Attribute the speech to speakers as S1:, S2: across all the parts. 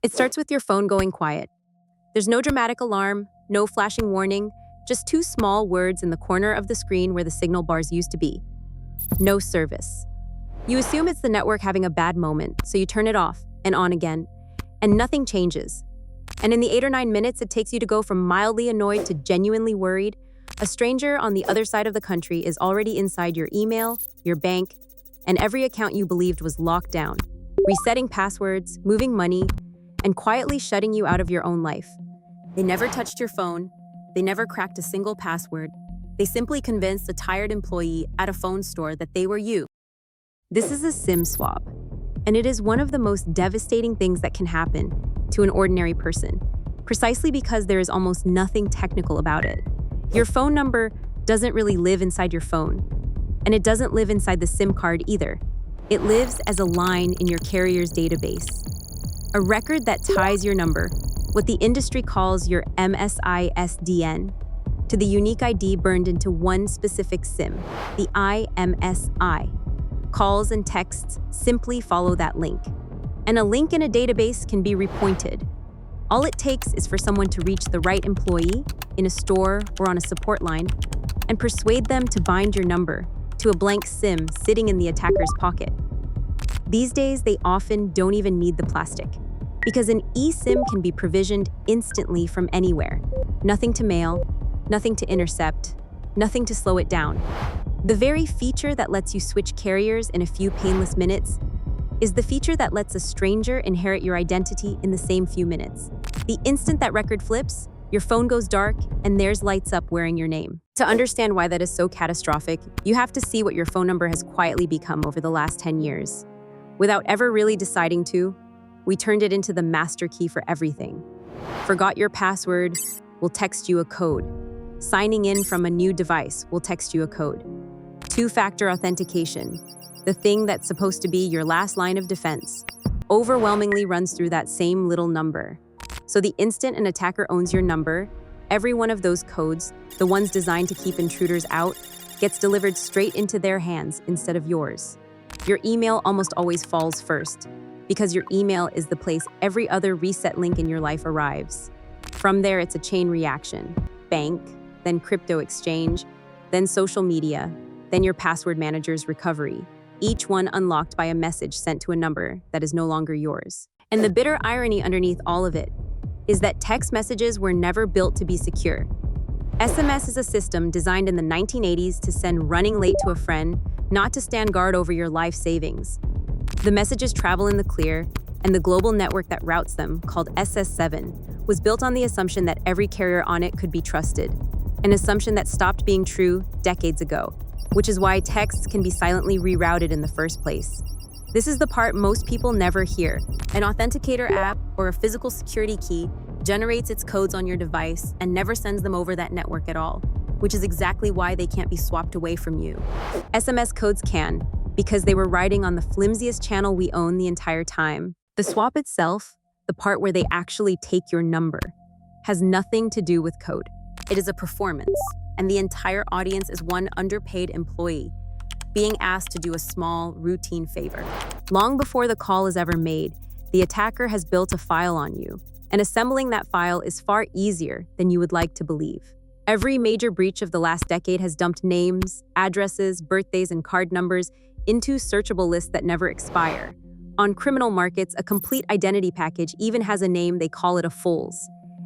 S1: It starts with your phone going quiet. There's no dramatic alarm, no flashing warning, just two small words in the corner of the screen where the signal bars used to be. No service. You assume it's the network having a bad moment, so you turn it off and on again, and nothing changes. And in the 8 or 9 minutes it takes you to go from mildly annoyed to genuinely worried, a stranger on the other side of the country is already inside your email, your bank, and every account you believed was locked down, resetting passwords, moving money, and quietly shutting you out of your own life. They never touched your phone. They never cracked a single password. They simply convinced a tired employee at a phone store that they were you. This is a SIM swap, and it is one of the most devastating things that can happen to an ordinary person, precisely because there is almost nothing technical about it. Your phone number doesn't really live inside your phone, and it doesn't live inside the SIM card either. It lives as a line in your carrier's database, a record that ties your number, what the industry calls your MSISDN, to the unique ID burned into one specific SIM, the IMSI. Calls and texts simply follow that link. And a link in a database can be repointed. All it takes is for someone to reach the right employee in a store or on a support line and persuade them to bind your number to a blank SIM sitting in the attacker's pocket. These days, they often don't even need the plastic, because an eSIM can be provisioned instantly from anywhere. Nothing to mail, nothing to intercept, nothing to slow it down. The very feature that lets you switch carriers in a few painless minutes is the feature that lets a stranger inherit your identity in the same few minutes. The instant that record flips, your phone goes dark and theirs lights up wearing your name. To understand why that is so catastrophic, you have to see what your phone number has quietly become over the last 10 years. Without ever really deciding to, we turned it into the master key for everything. Forgot your password, we'll text you a code. Signing in from a new device, we'll text you a code. Two-factor authentication, the thing that's supposed to be your last line of defense, overwhelmingly runs through that same little number. So the instant an attacker owns your number, every one of those codes, the ones designed to keep intruders out, gets delivered straight into their hands instead of yours. Your email almost always falls first, because your email is the place every other reset link in your life arrives. From there, it's a chain reaction. Bank, then crypto exchange, then social media, then your password manager's recovery, each one unlocked by a message sent to a number that is no longer yours. And the bitter irony underneath all of it is that text messages were never built to be secure. SMS is a system designed in the 1980s to send running late to a friend, not to stand guard over your life savings. The messages travel in the clear, and the global network that routes them, called SS7, was built on the assumption that every carrier on it could be trusted, an assumption that stopped being true decades ago, which is why texts can be silently rerouted in the first place. This is the part most people never hear. An authenticator app or a physical security key generates its codes on your device and never sends them over that network at all, which is exactly why they can't be swapped away from you. SMS codes can, because they were riding on the flimsiest channel we own the entire time. The swap itself, the part where they actually take your number, has nothing to do with code. It is a performance, and the entire audience is one underpaid employee being asked to do a small, routine favor. Long before the call is ever made, the attacker has built a file on you, and assembling that file is far easier than you would like to believe. Every major breach of the last decade has dumped names, addresses, birthdays, and card numbers into searchable lists that never expire. On criminal markets, a complete identity package even has a name. They call it a fool's,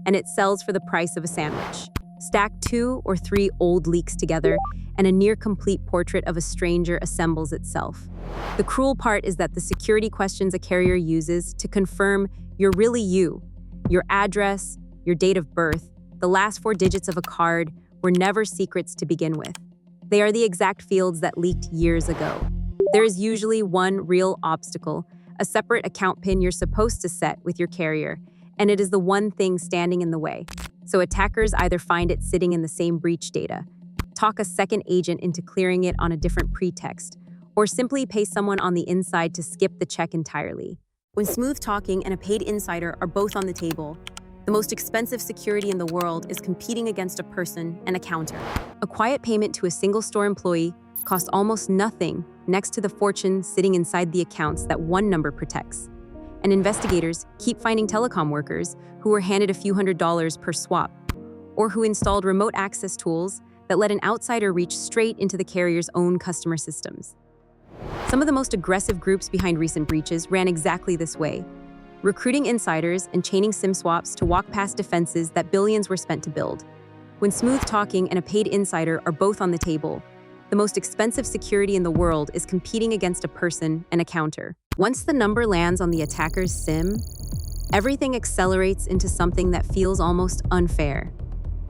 S1: and it sells for the price of a sandwich. Stack 2 or 3 old leaks together, and a near-complete portrait of a stranger assembles itself. The cruel part is that the security questions a carrier uses to confirm you're really you, your address, your date of birth, the last 4 digits of a card, were never secrets to begin with. They are the exact fields that leaked years ago. There is usually one real obstacle, a separate account PIN you're supposed to set with your carrier, and it is the one thing standing in the way. So attackers either find it sitting in the same breach data, talk a second agent into clearing it on a different pretext, or simply pay someone on the inside to skip the check entirely. When smooth talking and a paid insider are both on the table, the most expensive security in the world is competing against a person and a counter. A quiet payment to a single store employee costs almost nothing next to the fortune sitting inside the accounts that one number protects. And investigators keep finding telecom workers who were handed a few $100s per swap, or who installed remote access tools that let an outsider reach straight into the carrier's own customer systems. Some of the most aggressive groups behind recent breaches ran exactly this way, recruiting insiders and chaining SIM swaps to walk past defenses that billions were spent to build. When smooth talking and a paid insider are both on the table, the most expensive security in the world is competing against a person and a counter. Once the number lands on the attacker's SIM, everything accelerates into something that feels almost unfair.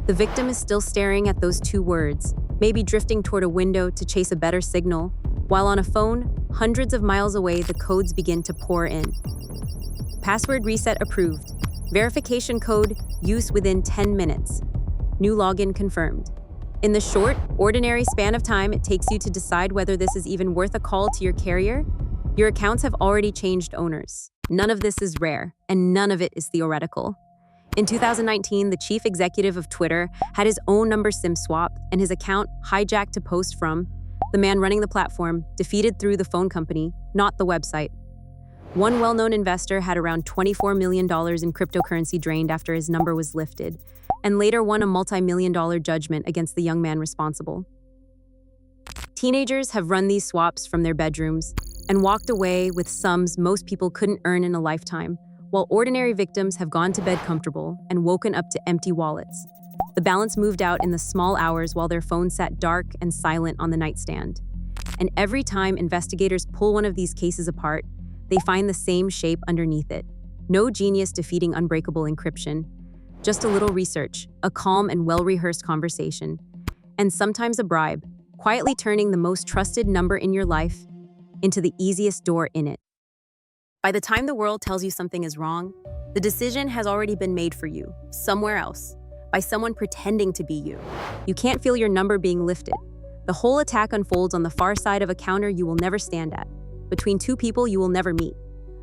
S1: The victim is still staring at those two words, maybe drifting toward a window to chase a better signal, while on a phone, hundreds of miles away, the codes begin to pour in. Password reset approved. Verification code used within 10 minutes. New login confirmed. In the short, ordinary span of time it takes you to decide whether this is even worth a call to your carrier, your accounts have already changed owners. None of this is rare, and none of it is theoretical. In 2019, the chief executive of Twitter had his own number SIM swapped and his account hijacked to post from the man running the platform, defeated through the phone company, not the website. One well-known investor had around $24 million in cryptocurrency drained after his number was lifted, and later won a multi-million-dollar judgment against the young man responsible. Teenagers have run these swaps from their bedrooms and walked away with sums most people couldn't earn in a lifetime, while ordinary victims have gone to bed comfortable and woken up to empty wallets. The balance moved out in the small hours while their phone sat dark and silent on the nightstand. And every time investigators pull one of these cases apart, they find the same shape underneath it. No genius defeating unbreakable encryption, just a little research, a calm and well-rehearsed conversation, and sometimes a bribe, quietly turning the most trusted number in your life into the easiest door in it. By the time the world tells you something is wrong, the decision has already been made for you, somewhere else, by someone pretending to be you. You can't feel your number being lifted. The whole attack unfolds on the far side of a counter you will never stand at, between two people you will never meet,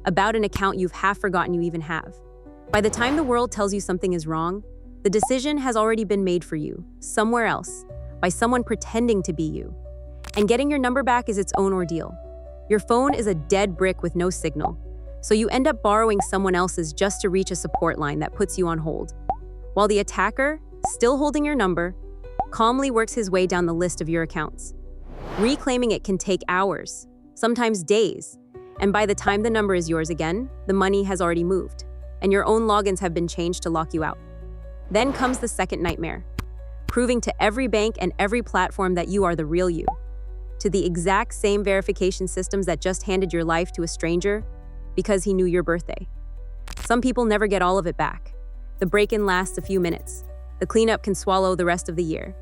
S1: about an account you've half forgotten you even have. By the time the world tells you something is wrong, the decision has already been made for you, somewhere else, by someone pretending to be you. And getting your number back is its own ordeal. Your phone is a dead brick with no signal, so you end up borrowing someone else's just to reach a support line that puts you on hold. While the attacker, still holding your number, calmly works his way down the list of your accounts. Reclaiming it can take hours, sometimes days, and by the time the number is yours again, the money has already moved, and your own logins have been changed to lock you out. Then comes the second nightmare, proving to every bank and every platform that you are the real you, to the exact same verification systems that just handed your life to a stranger because he knew your birthday. Some people never get all of it back. The break-in lasts a few minutes. The cleanup can swallow the rest of the year.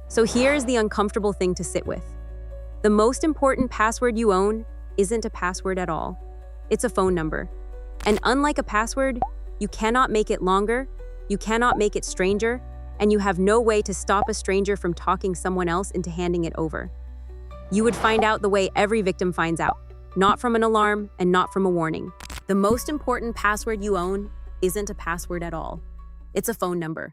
S1: So here's the uncomfortable thing to sit with. The most important password you own isn't a password at all. It's a phone number. And unlike a password, you cannot make it longer, you cannot make it stranger, and you have no way to stop a stranger from talking someone else into handing it over. You would find out the way every victim finds out, not from an alarm and not from a warning. The most important password you own isn't a password at all. It's a phone number.